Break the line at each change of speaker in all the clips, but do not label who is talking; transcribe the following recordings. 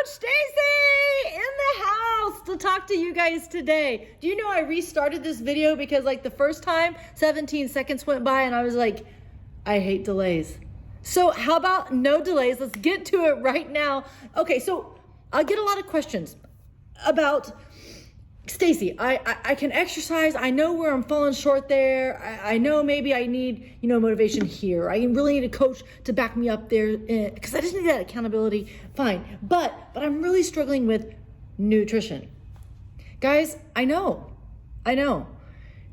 Coach Stacy in the house to talk to you guys today. Do you know I restarted this video because like the first time 17 seconds went by and I was like, I hate delays. So how about no delays? Let's get to it right now. Okay, so I get a lot of questions about Stacy, I can exercise. I know where I'm falling short there. I know maybe I need, motivation here. I really need a coach to back me up there because I just need that accountability. Fine. But I'm really struggling with nutrition. Guys, I know.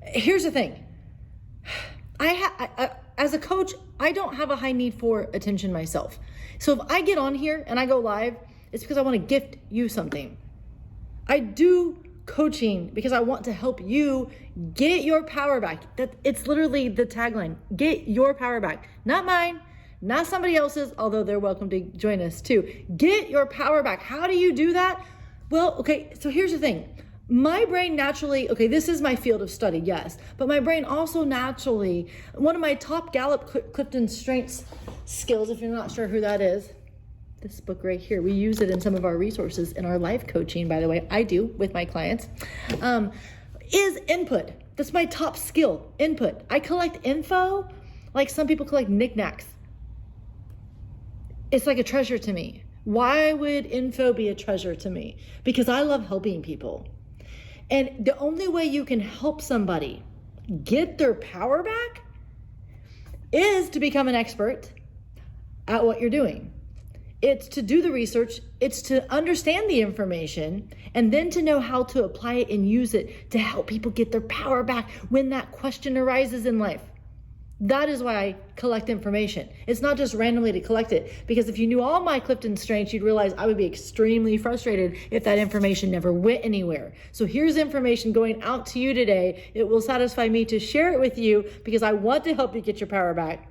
Here's the thing. I as a coach, I don't have a high need for attention myself. So if I get on here and I go live, it's because I want to gift you something. I do coaching because I want to help you get your power back. It's literally the tagline. Get your power back. Not mine, not somebody else's, although they're welcome to join us too. Get your power back. How do you do that? Well, okay, so here's the thing. My brain naturally, this is my field of study, yes, but my brain also naturally, one of my top Gallup Clifton Strengths skills, if you're not sure who that is, this book right here, we use it in some of our resources in our life coaching, by the way, I do with my clients, is input. That's my top skill, input. I collect info like some people collect knickknacks. It's like a treasure to me. Why would info be a treasure to me? Because I love helping people. And the only way you can help somebody get their power back is to become an expert at what you're doing. It's to do the research, it's to understand the information, and then to know how to apply it and use it to help people get their power back when that question arises in life. That is why I collect information. It's not just randomly to collect it, because if you knew all my Clifton strengths, you'd realize I would be extremely frustrated if that information never went anywhere. So here's information going out to you today. It will satisfy me to share it with you because I want to help you get your power back,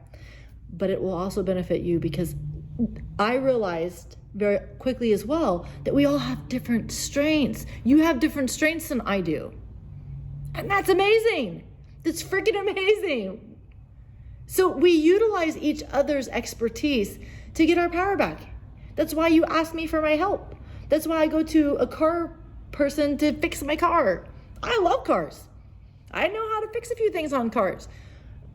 but it will also benefit you because I realized very quickly as well that we all have different strengths. You have different strengths than I do. And that's amazing. That's freaking amazing. So we utilize each other's expertise to get our power back. That's why you ask me for my help. That's why I go to a car person to fix my car. I love cars. I know how to fix a few things on cars,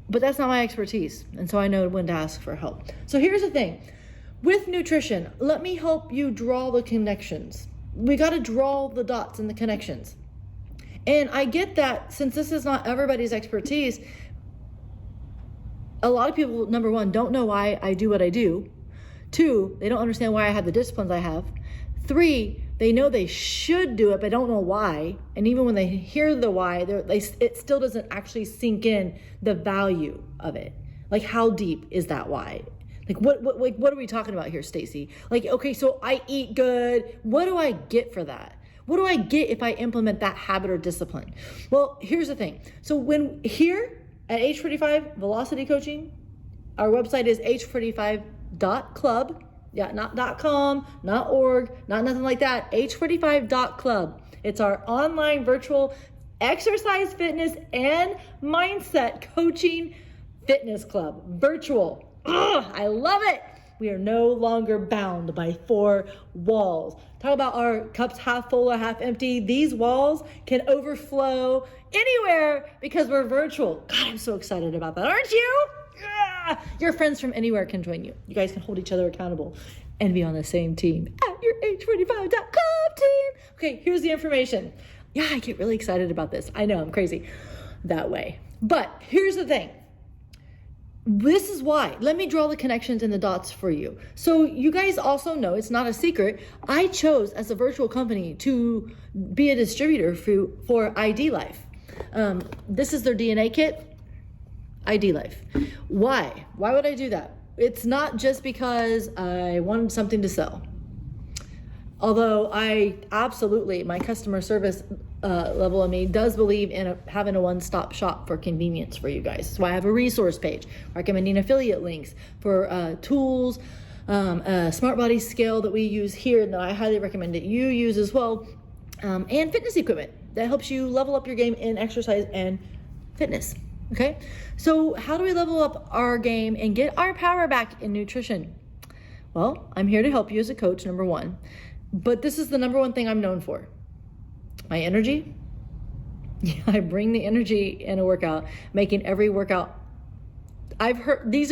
but that's not my expertise. And so I know when to ask for help. So here's the thing. With nutrition, let me help you draw the connections. We got to draw the dots and the connections. And I get that since this is not everybody's expertise, a lot of people, number one, don't know why I do what I do. Two, they don't understand why I have the disciplines I have. Three, they know they should do it, but don't know why. And even when they hear the why, it still doesn't actually sink in the value of it. Like, how deep is that why? Like, what are we talking about here, Stacy? Like, okay, so I eat good. What do I get for that? What do I get if I implement that habit or discipline? Well, here's the thing. So when here at H45 Velocity Coaching, our website is H45.club. Yeah, not .com, not org, not nothing like that. H45.club. It's our online virtual exercise, fitness, and mindset coaching fitness club. Virtual. I love it. We are no longer bound by four walls. Talk about our cups half full or half empty. These walls can overflow anywhere because we're virtual. God, I'm so excited about that. Aren't you? Yeah. Your friends from anywhere can join you. You guys can hold each other accountable and be on the same team at your H45.club team. Okay, here's the information. Yeah, I get really excited about this. I know I'm crazy that way. But here's the thing. This is why. Let me draw the connections and the dots for you. So you guys also know, it's not a secret, I chose as a virtual company to be a distributor for IDLife. This is their DNA kit, IDLife. Why? Why would I do that? It's not just because I wanted something to sell. Although I absolutely, my customer service level of me does believe in having a one-stop shop for convenience for you guys. So I have a resource page recommending affiliate links for tools, a smart body scale that we use here that I highly recommend that you use as well, and fitness equipment that helps you level up your game in exercise and fitness. Okay, so how do we level up our game and get our power back in nutrition? Well, I'm here to help you as a coach, number one. But this is the number one thing I'm known for. My energy. I bring the energy in a workout, making every workout. I've heard these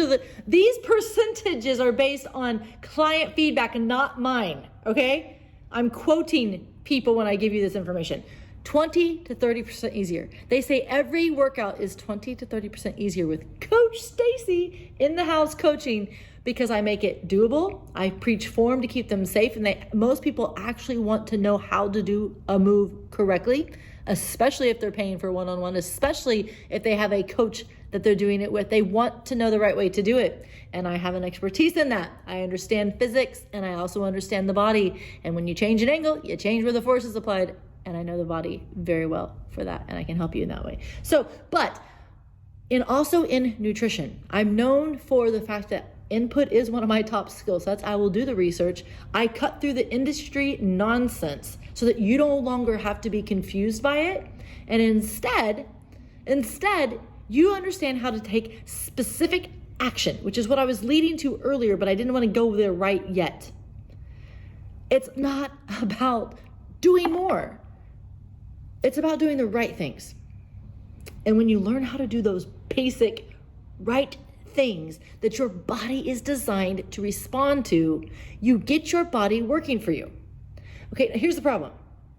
percentages are based on client feedback and not mine, okay? I'm quoting people when I give you this information. 20 to 30% easier. They say every workout is 20 to 30% easier with Coach Stacy in the house coaching, because I make it doable. I preach form to keep them safe, and most people actually want to know how to do a move correctly, especially if they're paying for one-on-one, especially if they have a coach that they're doing it with. They want to know the right way to do it. And I have an expertise in that. I understand physics, and I also understand the body. And when you change an angle, you change where the force is applied. And I know the body very well for that, and I can help you in that way. So, but also in nutrition, I'm known for the fact that input is one of my top skill sets. I will do the research. I cut through the industry nonsense so that you no longer have to be confused by it. And instead, you understand how to take specific action, which is what I was leading to earlier, but I didn't want to go there right yet. It's not about doing more. It's about doing the right things. And when you learn how to do those basic right things that your body is designed to respond to, you get your body working for you. Okay, here's the problem.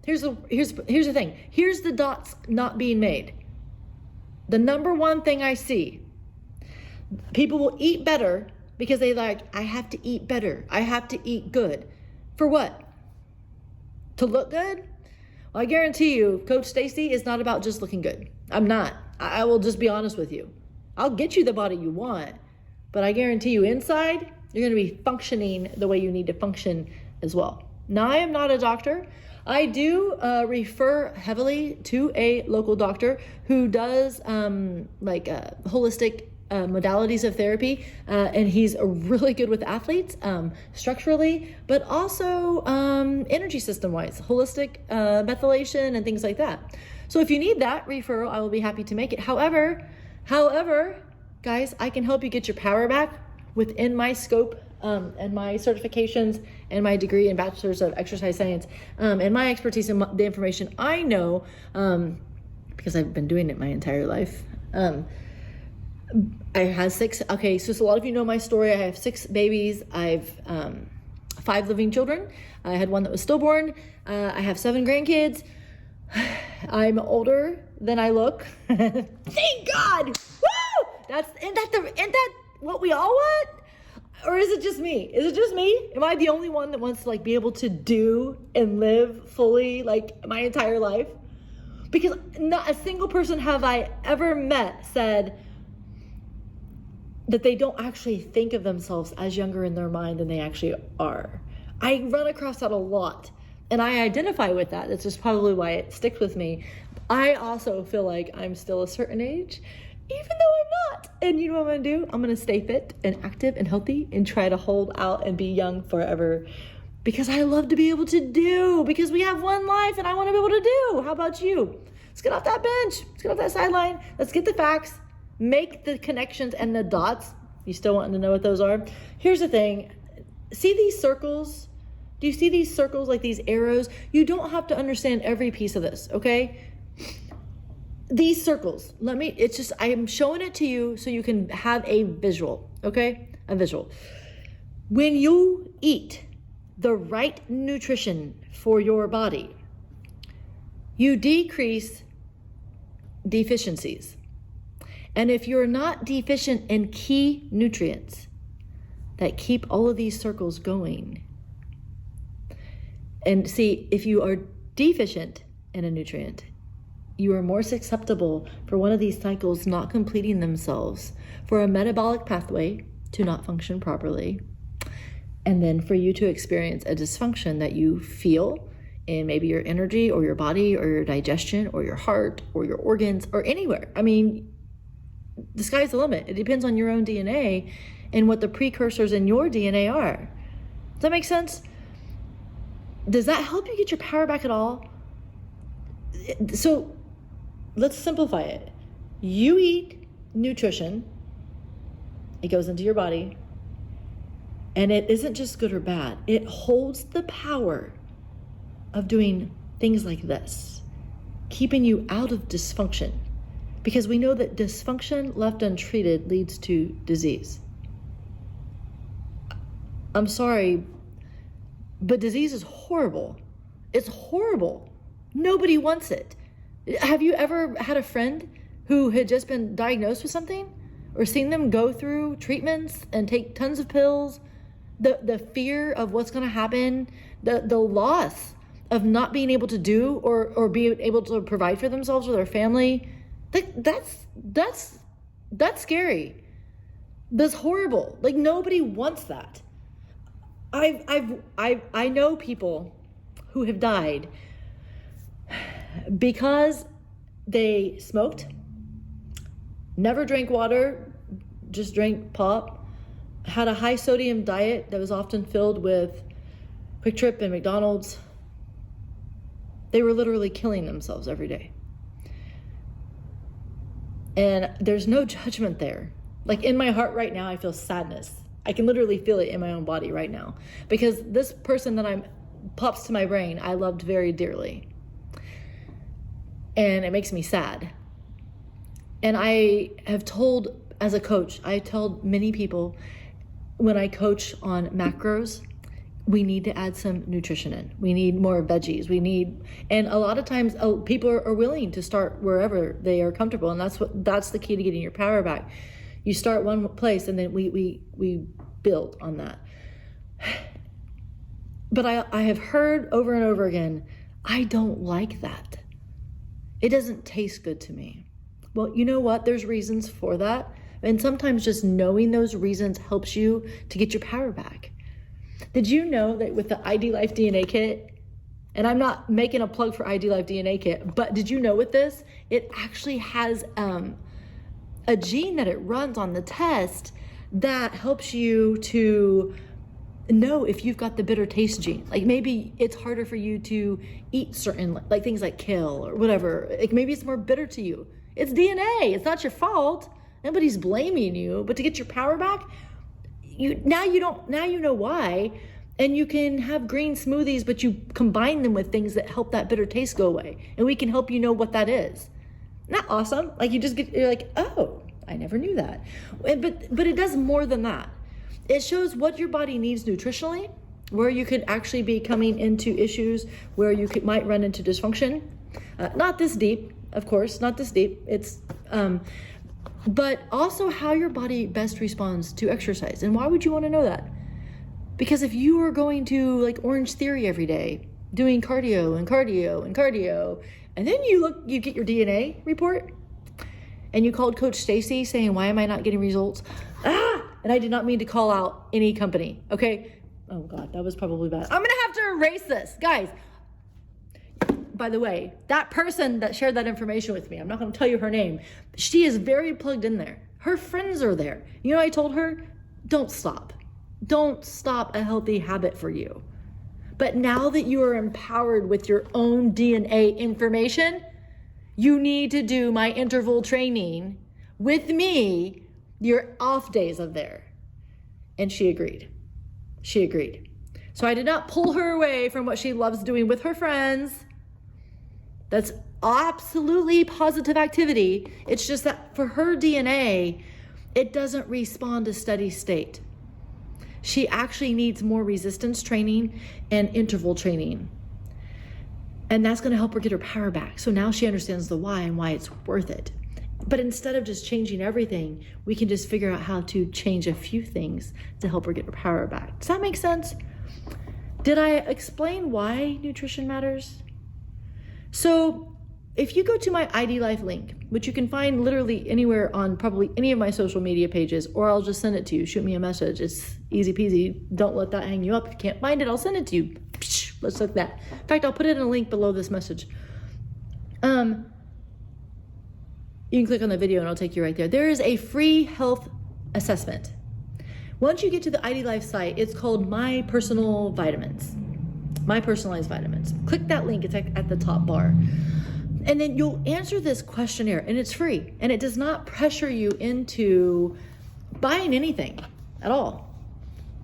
Here's the thing. Here's the dots not being made. The number one thing I see, people will eat better because I have to eat better. I have to eat good. For what? To look good? Well, I guarantee you, Coach Stacy is not about just looking good. I'm not. I will just be honest with you. I'll get you the body you want, but I guarantee you inside, you're going to be functioning the way you need to function as well. Now, I am not a doctor. I do refer heavily to a local doctor who does holistic modalities of therapy, and he's really good with athletes structurally, but also energy system wise, holistic methylation and things like that. So if you need that referral, I will be happy to make it. However, guys, I can help you get your power back within my scope and my certifications and my degree in bachelor's of exercise science and my expertise in the information I know, because I've been doing it my entire life. I have six. Okay, so a lot of you know my story. I have 6 babies. I've 5 living children. I had one that was stillborn. I have 7 grandkids. I'm older than I look. Thank God! Woo! Isn't that what we all want? Or is it just me? Is it just me? Am I the only one that wants to be able to do and live fully my entire life? Because not a single person have I ever met said that they don't actually think of themselves as younger in their mind than they actually are. I run across that a lot, and I identify with that. That's just probably why it sticks with me. I also feel like I'm still a certain age, even though I'm not. And you know what I'm gonna do? I'm gonna stay fit and active and healthy and try to hold out and be young forever, because I love to be able to do, because we have one life and I wanna be able to do. How about you? Let's get off that bench. Let's get off that sideline. Let's get the facts. Make the connections and the dots. You still want to know what those are? Here's the thing. See these circles? Do you see these circles, like these arrows? You don't have to understand every piece of this, okay? These circles, I am showing it to you so you can have a visual, okay? A visual. When you eat the right nutrition for your body, you decrease deficiencies. And if you're not deficient in key nutrients that keep all of these circles going, and see, if you are deficient in a nutrient, you are more susceptible for one of these cycles not completing themselves, for a metabolic pathway to not function properly, and then for you to experience a dysfunction that you feel in maybe your energy or your body or your digestion or your heart or your organs or anywhere. I mean, the sky's the limit. It depends on your own DNA and what the precursors in your DNA are. Does that make sense? Does that help you get your power back at all? So let's simplify it. You eat nutrition, it goes into your body, and it isn't just good or bad. It holds the power of doing things like this, keeping you out of dysfunction, because we know that dysfunction left untreated leads to disease. I'm sorry, but disease is horrible. It's horrible. Nobody wants it. Have you ever had a friend who had just been diagnosed with something, or seen them go through treatments and take tons of pills? The fear of what's going to happen, the loss of not being able to do or be able to provide for themselves or their family, that's scary. That's horrible. Like, nobody wants that. I know people who have died because they smoked, never drank water, just drank pop, had a high sodium diet that was often filled with Quick Trip and McDonald's. They were literally killing themselves every day. And there's no judgment there. Like, in my heart right now, I feel sadness. I can literally feel it in my own body right now, because this person that pops to my brain, I loved very dearly. And it makes me sad. And I have told, as a coach, I told many people when I coach on macros, we need to add some nutrition in. We need more veggies. And a lot of times people are willing to start wherever they are comfortable. And that's the key to getting your power back. You start one place, and then we build on that. But I have heard over and over again, I don't like that. It doesn't taste good to me. Well, you know what? There's reasons for that. And sometimes just knowing those reasons helps you to get your power back. Did you know that with the IDLife DNA kit, and I'm not making a plug for IDLife DNA kit, but did you know with this, it actually has a gene that it runs on the test that helps you to know if you've got the bitter taste gene. Like, maybe it's harder for you to eat certain, like things like kale or whatever. Like, maybe it's more bitter to you. It's DNA. It's not your fault. Nobody's blaming you. But to get your power back, now you know why. And you can have green smoothies, but you combine them with things that help that bitter taste go away. And we can help you know what that is. Not awesome. Like, you're like, oh, I never knew that. But it does more than that. It shows what your body needs nutritionally, where you could actually be coming into issues where you might run into dysfunction. Not this deep, of course, not this deep. It's, but also how your body best responds to exercise. And why would you want to know that? Because if you are going to, like, Orange Theory every day, doing cardio and cardio and cardio, and then you get your DNA report, and you called Coach Stacy saying, why am I not getting results? And I did not mean to call out any company, okay? Oh God, that was probably bad. I'm gonna have to erase this. Guys, by the way, that person that shared that information with me, I'm not gonna tell you her name, she is very plugged in there. Her friends are there. You know, I told her, don't stop. Don't stop a healthy habit for you. But now that you are empowered with your own DNA information, you need to do my interval training with me, your off days of there. And she agreed. She agreed. So I did not pull her away from what she loves doing with her friends. That's absolutely positive activity. It's just that for her DNA, it doesn't respond to steady state. She actually needs more resistance training and interval training. And that's going to help her get her power back. So now she understands the why and why it's worth it. But instead of just changing everything, we can just figure out how to change a few things to help her get her power back. Does that make sense? Did I explain why nutrition matters? So if you go to my IDLife link, which you can find literally anywhere on probably any of my social media pages, or I'll just send it to you, shoot me a message. It's easy peasy. Don't let that hang you up. If you can't find it, I'll send it to you. Let's look at that. In fact, I'll put it in a link below this message. You can click on the video and I'll take you right there. There is a free health assessment. Once you get to the IDLife site, it's called My Personal Vitamins. My Personalized Vitamins. Click that link, it's at the top bar. And then you'll answer this questionnaire, and it's free. And it does not pressure you into buying anything at all.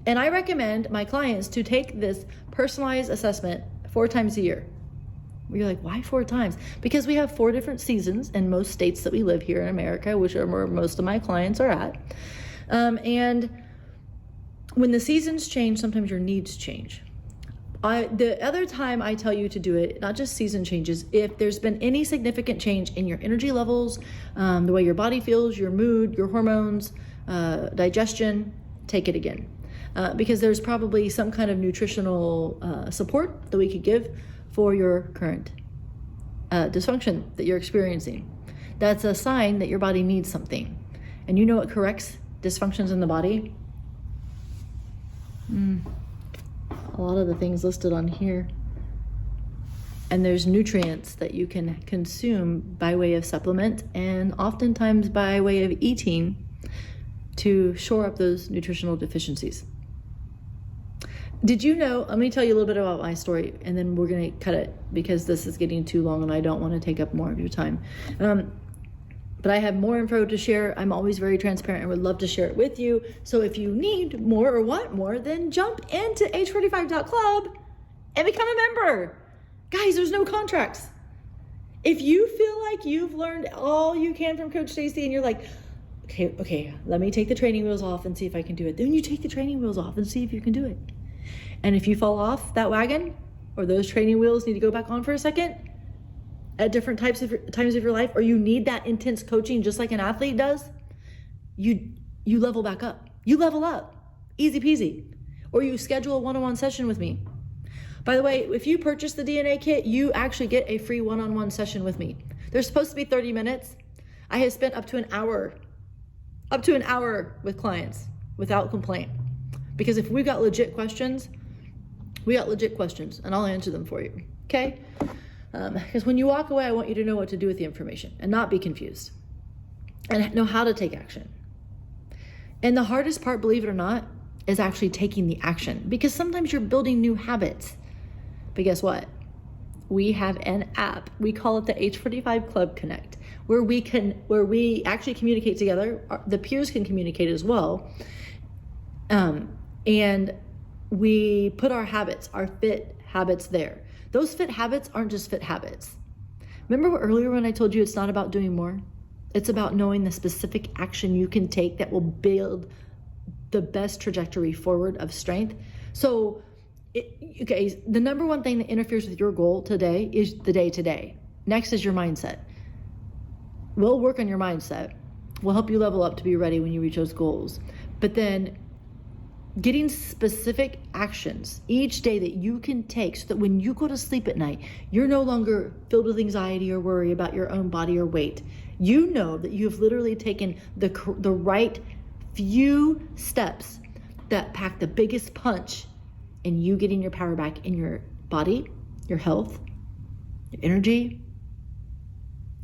And I recommend my clients to take this personalized assessment 4 times a year. You're like, why 4 times? Because we have 4 different seasons in most states that we live here in America, which are where most of my clients are at. And when the seasons change, sometimes your needs change. The other time I tell you to do it, not just season changes, if there's been any significant change in your energy levels, the way your body feels, your mood, your hormones, digestion, take it again. Because there's probably some kind of nutritional support that we could give for your current dysfunction that you're experiencing. That's a sign that your body needs something. And you know what corrects dysfunctions in the body? A lot of the things listed on here. And there's nutrients that you can consume by way of supplement and oftentimes by way of eating to shore up those nutritional deficiencies. Did you know, let me tell you a little bit about my story and then we're gonna cut it because this is getting too long and I don't wanna take up more of your time. But I have more info to share. I'm always very transparent and would love to share it with you. So if you need more or want more, then jump into H45 Club and become a member. Guys, there's no contracts. If you feel like you've learned all you can from Coach Stacy and you're like, okay, let me take the training wheels off and see if I can do it. Then you take the training wheels off and see if you can do it. And if you fall off that wagon or those training wheels need to go back on for a second at different times of your life, or you need that intense coaching just like an athlete does, you level back up. You level up. Easy peasy. Or you schedule a one-on-one session with me. By the way, if you purchase the DNA kit, you actually get a free one-on-one session with me. They're supposed to be 30 minutes. I have spent up to an hour with clients without complaint. Because if we've got legit questions, we got legit questions and I'll answer them for you, okay? Because when you walk away, I want you to know what to do with the information and not be confused and know how to take action. And the hardest part, believe it or not, is actually taking the action, because sometimes you're building new habits. But guess what? We have an app. We call it the H45 Club Connect, where we actually communicate together. The peers can communicate as well. And we put our habits, our fit habits there. Those fit habits aren't just fit habits. Remember earlier when I told you it's not about doing more? It's about knowing the specific action you can take that will build the best trajectory forward of strength. So, the number one thing that interferes with your goal today is the day today. Next is your mindset. We'll work on your mindset. We'll help you level up to be ready when you reach those goals. But then getting specific actions each day that you can take so that when you go to sleep at night, you're no longer filled with anxiety or worry about your own body or weight. You know that you have literally taken the right few steps that pack the biggest punch in you getting your power back in your body, your health, your energy,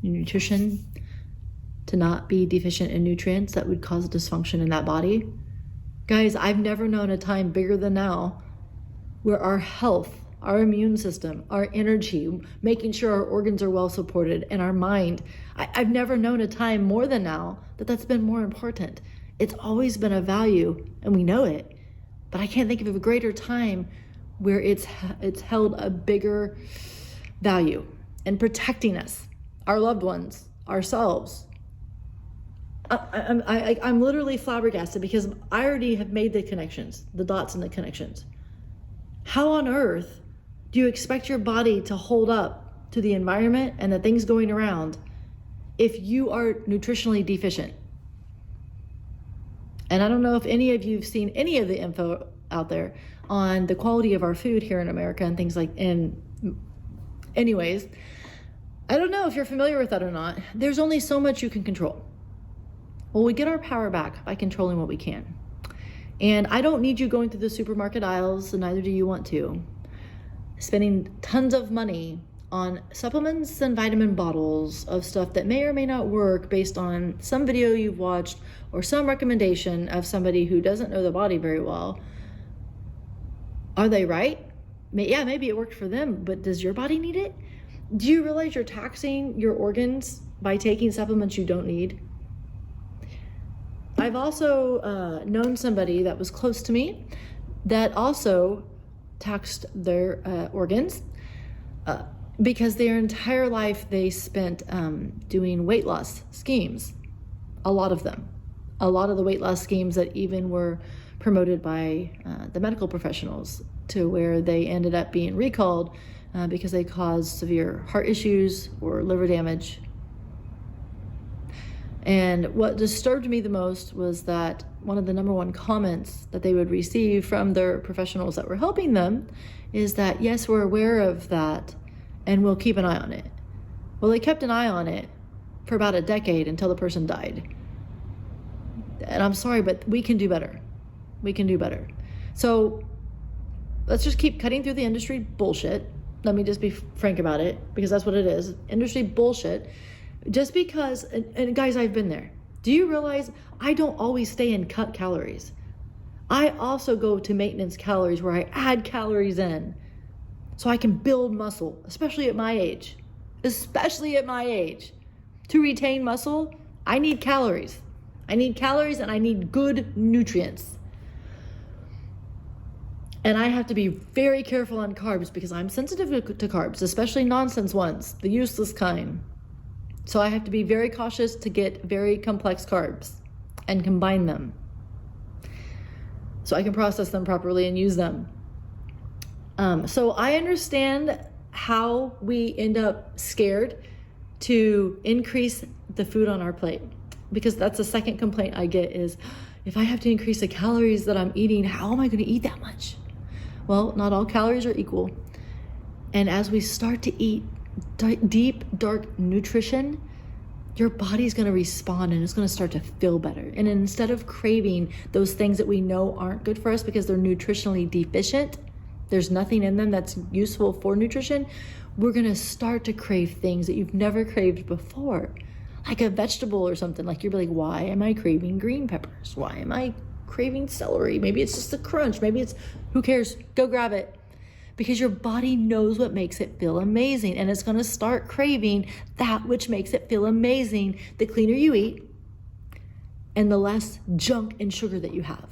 your nutrition, to not be deficient in nutrients that would cause dysfunction in that body. Guys, I've never known a time bigger than now where our health, our immune system, our energy, making sure our organs are well supported, and our mind, I've never known a time more than now that's been more important. It's always been a value, and we know it, but I can't think of a greater time where it's held a bigger value in protecting us, our loved ones, ourselves. I'm literally flabbergasted because I already have made the connections, the dots and the connections. How on earth do you expect your body to hold up to the environment and the things going around if you are nutritionally deficient? And I don't know if any of you have seen any of the info out there on the quality of our food here in America and things like, and anyways, I don't know if you're familiar with that or not. There's only so much you can control. Well, we get our power back by controlling what we can. And I don't need you going through the supermarket aisles, and neither do you want to, spending tons of money on supplements and vitamin bottles of stuff that may or may not work based on some video you've watched or some recommendation of somebody who doesn't know the body very well. Are they right? Yeah, maybe it worked for them, but does your body need it? Do you realize you're taxing your organs by taking supplements you don't need? I've also known somebody that was close to me that also taxed their organs because their entire life they spent doing weight loss schemes. A lot of them. A lot of the weight loss schemes that even were promoted by the medical professionals, to where they ended up being recalled because they caused severe heart issues or liver damage. And what disturbed me the most was that one of the number one comments that they would receive from their professionals that were helping them is that, yes, we're aware of that and we'll keep an eye on it. Well, they kept an eye on it for about a decade until the person died. And I'm sorry, but we can do better. We can do better. So let's just keep cutting through the industry bullshit. Let me just be frank about it, because that's what it is. Industry bullshit. Just because, and guys, I've been there. Do you realize I don't always stay and cut calories? I also go to maintenance calories where I add calories in so I can build muscle, especially at my age. Especially at my age. To retain muscle, I need calories. I need calories and I need good nutrients. And I have to be very careful on carbs because I'm sensitive to carbs, especially nonsense ones, the useless kind. So I have to be very cautious to get very complex carbs and combine them so I can process them properly and use them. So I understand how we end up scared to increase the food on our plate, because that's the second complaint I get is, if I have to increase the calories that I'm eating, how am I going to eat that much? Well, not all calories are equal. And as we start to eat deep, dark nutrition, your body's going to respond and it's going to start to feel better. And instead of craving those things that we know aren't good for us because they're nutritionally deficient, there's nothing in them that's useful for nutrition, we're going to start to crave things that you've never craved before, like a vegetable or something. Like you're like, why am I craving green peppers? Why am I craving celery? Maybe it's just a crunch. Maybe it's, who cares? Go grab it. Because your body knows what makes it feel amazing, and it's going to start craving that which makes it feel amazing the cleaner you eat and the less junk and sugar that you have.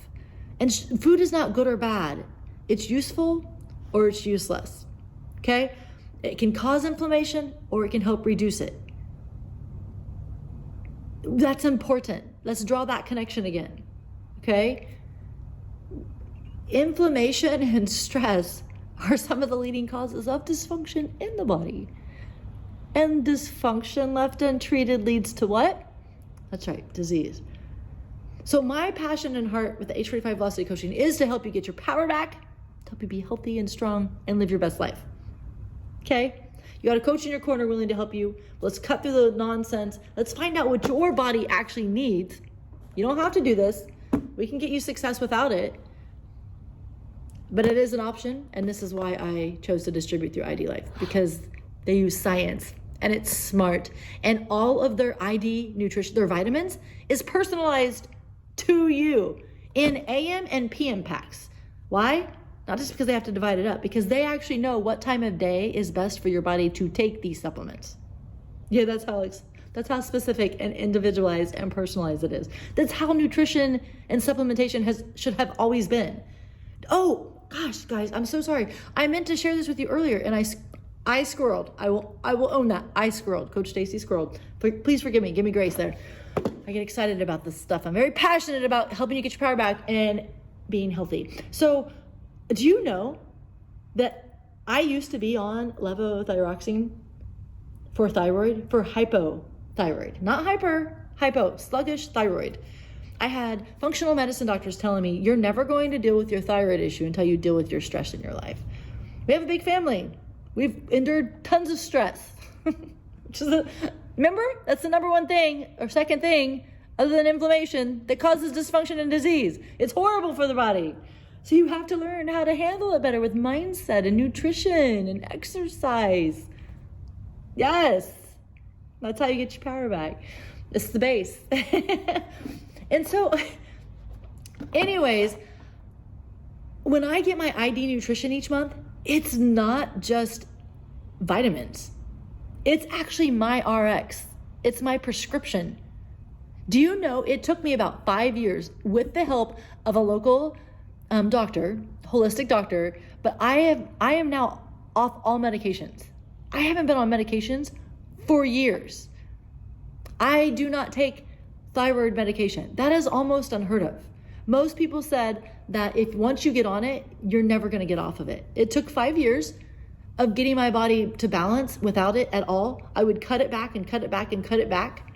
And food is not good or bad. It's useful or it's useless. Okay? It can cause inflammation or it can help reduce it. That's important. Let's draw that connection again. Okay? Inflammation and stress are some of the leading causes of dysfunction in the body. And dysfunction left untreated leads to what? That's right, disease. So my passion and heart with the H45 Velocity Coaching is to help you get your power back, to help you be healthy and strong and live your best life. Okay? You got a coach in your corner willing to help you. Let's cut through the nonsense. Let's find out what your body actually needs. You don't have to do this. We can get you success without it. But it is an option, and this is why I chose to distribute through IDLife, because they use science and it's smart. And all of their ID nutrition, their vitamins, is personalized to you in AM and PM packs. Why? Not just because they have to divide it up, because they actually know what time of day is best for your body to take these supplements. Yeah, that's how specific and individualized and personalized it is. That's how nutrition and supplementation should have always been. Oh, gosh, guys, I'm so sorry. I meant to share this with you earlier, and I squirreled. I will own that. I squirreled. Coach Stacy squirreled. Please forgive me. Give me grace there. I get excited about this stuff. I'm very passionate about helping you get your power back and being healthy. So, do you know that I used to be on levothyroxine for thyroid, for hypothyroid, not hypo, sluggish thyroid. I had functional medicine doctors telling me, you're never going to deal with your thyroid issue until you deal with your stress in your life. We have a big family. We've endured tons of stress. Remember, that's the number one thing or second thing other than inflammation that causes dysfunction and disease. It's horrible for the body. So you have to learn how to handle it better with mindset and nutrition and exercise. Yes, that's how you get your power back. It's the base. And so, anyways, when I get my ID nutrition each month, it's not just vitamins. It's actually my RX. It's my prescription. Do you know it took me about 5 years with the help of a local doctor, holistic doctor, but I am now off all medications. I haven't been on medications for years. I do not take thyroid medication. That is almost unheard of. Most people said that if once you get on it, you're never going to get off of it. It took 5 years of getting my body to balance without it at all. I would cut it back and cut it back and cut it back.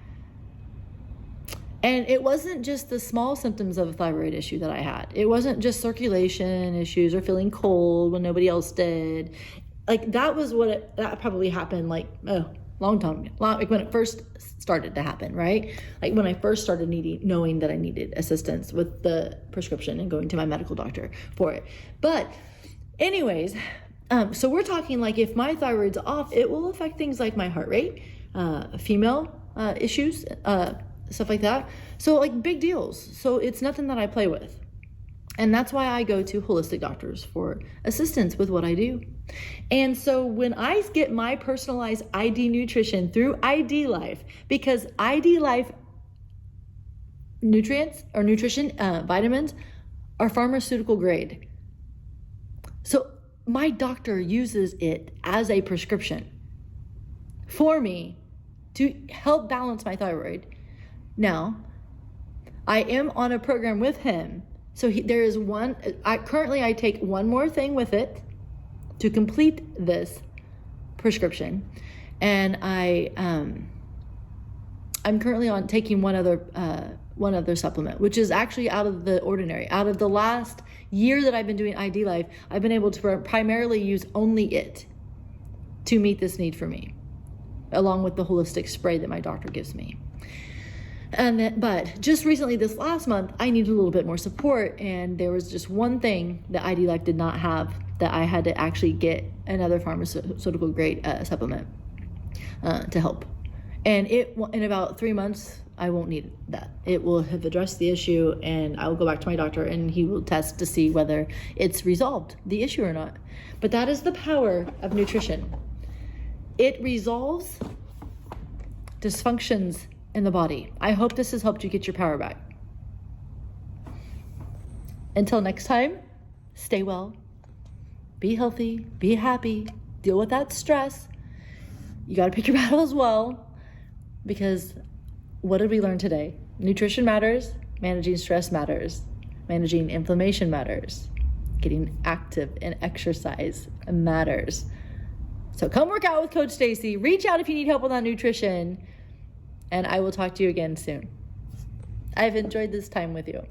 And it wasn't just the small symptoms of a thyroid issue that I had. It wasn't just circulation issues or feeling cold when nobody else did. Like that was that probably happened like, long time, like when it first started to happen, right? Like when I first started knowing that I needed assistance with the prescription and going to my medical doctor for it. But anyways, so we're talking like if my thyroid's off, it will affect things like my heart rate, female issues, stuff like that. So like big deals. So it's nothing that I play with. And that's why I go to holistic doctors for assistance with what I do. And so when I get my personalized ID nutrition through IDLife, because IDLife nutrients or nutrition, vitamins are pharmaceutical grade. So my doctor uses it as a prescription for me to help balance my thyroid. Now, I am on a program with him. So there is one, currently I take one more thing with it to complete this prescription. And I'm currently on taking one other supplement, which is actually out of the ordinary. Out of the last year that I've been doing IDLife, I've been able to primarily use only it to meet this need for me, along with the holistic spray that my doctor gives me. But just recently, this last month, I needed a little bit more support, and there was just one thing that IDLife did not have that I had to actually get another pharmaceutical grade supplement to help. And in about 3 months, I won't need that. It will have addressed the issue, and I will go back to my doctor, and he will test to see whether it's resolved the issue or not. But that is the power of nutrition. It resolves dysfunctions in the body. I hope this has helped you get your power back. Until next time, stay well, be healthy, be happy, deal with that stress. You got to pick your battles well, because what did we learn today? Nutrition matters, managing stress matters, managing inflammation matters, getting active and exercise matters. So come work out with Coach Stacy. Reach out if you need help with that nutrition. And I will talk to you again soon. I've enjoyed this time with you.